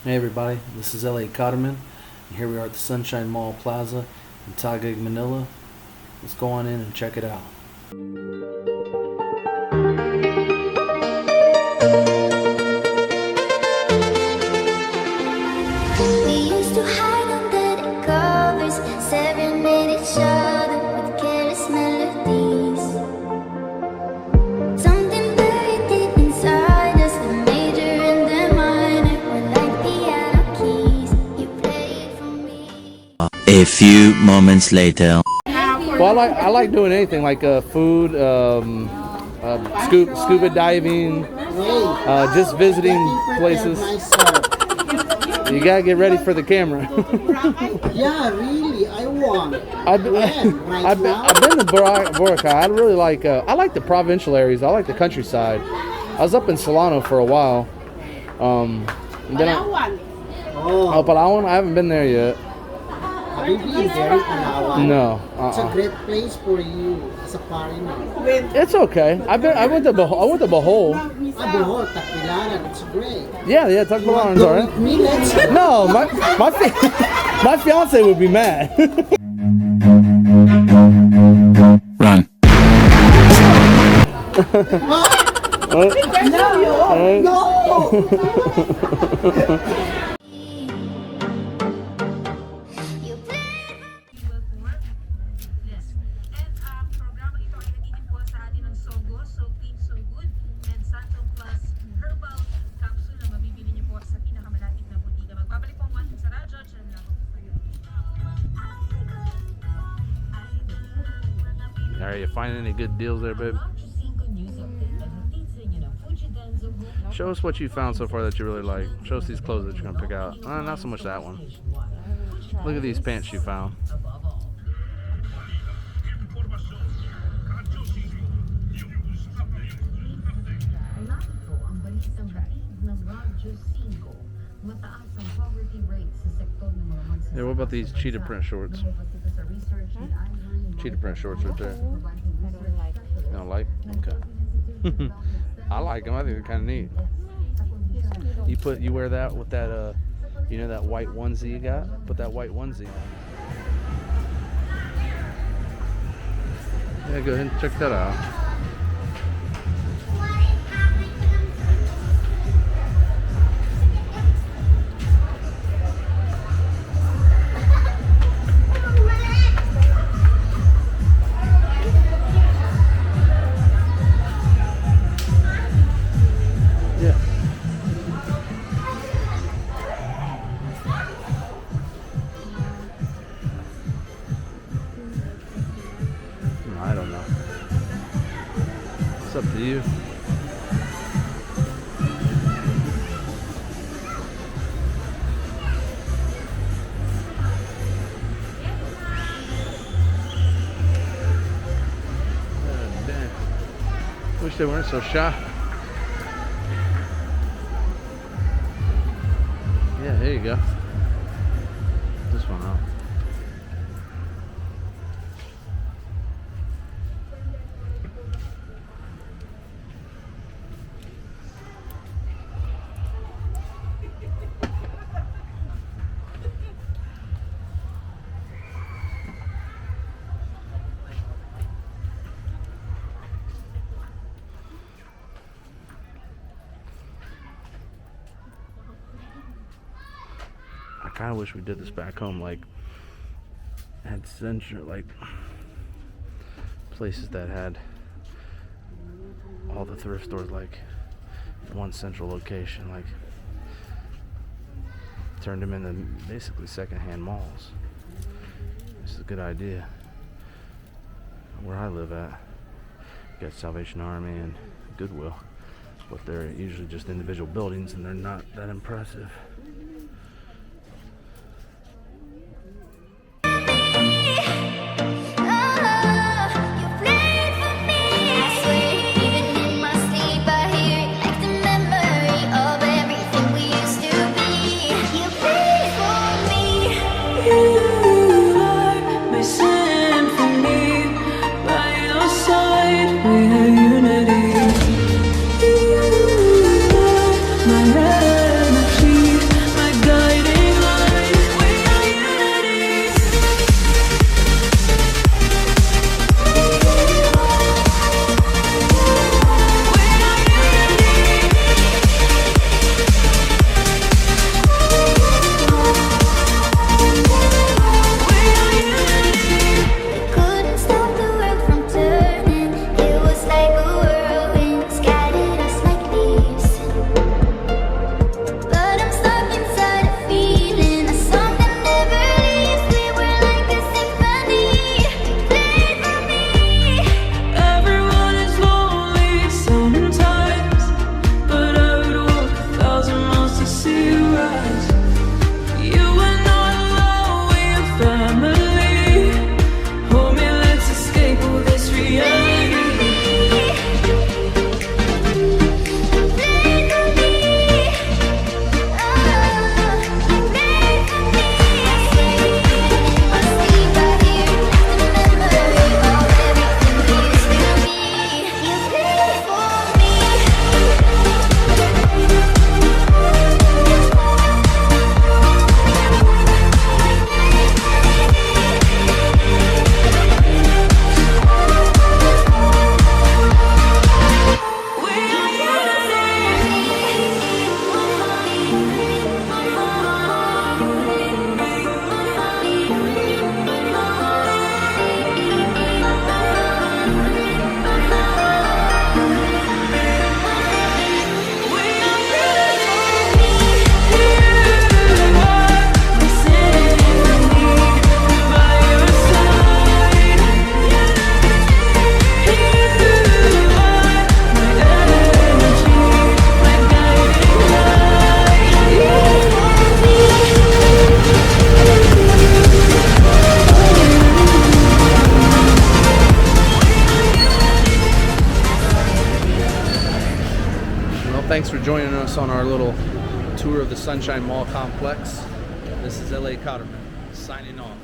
Hey everybody, this is L.A.cotterman, and here we are at the Sunshine Mall Plaza in Taguig, Manila. Let's go on in and check it out. We used to hide under the covers, serenade each other with careless melodies. Something buried deep inside us, the major and the minor were like piano keys. You played for me. A few moments later. Well, I like doing anything like food, scuba diving, just visiting places. You gotta get ready for the camera. Yeah, really, I want. I've been to Boracay. I really like. I like the provincial areas. I like the countryside. I was up in Solano for a while. And then Palawan. I haven't been there yet. Have you been there in Palawan? No. It's a great place for you as a foreigner. It's okay. I went to Bohol. Bohol, Tacbilaran, it's great. Yeah, Tacbilaran's alright. With me, let's No, my fiance would be mad. Run. You played Programa ito ay nagtitipon sa atin ng Sogo, So Clean, So Good, and Santon Plus Herbal Capsule na mabibili niyo po sa pinakamalapit na butika. Magbabalik po ang ating sa radyo. Diyan lang po kayo. Are you finding any good deals there, babe? Show us what you found so far that you really like. Show us these clothes that you're gonna pick out. Not so much that one. Look at these pants you found. Yeah, what about these cheetah print shorts? Cheetah print shorts right there. You don't like? Okay. I like them. I think they're kind of neat. You wear that with that you know that white onesie you got? Put that white onesie on. Yeah, go ahead and check that out. I don't know. It's up to you. Wish they weren't so shy. Yeah, there you go. This one out. I kind of wish we did this back home, like had central, like places that had all the thrift stores like in one central location, like turned them into basically secondhand malls. This is a good idea. Where I live at, you got Salvation Army and Goodwill, but they're usually just individual buildings and they're not that impressive. My energy thanks for joining us on our little tour of the Sunshine Mall complex. This is L.A.cotterman signing off.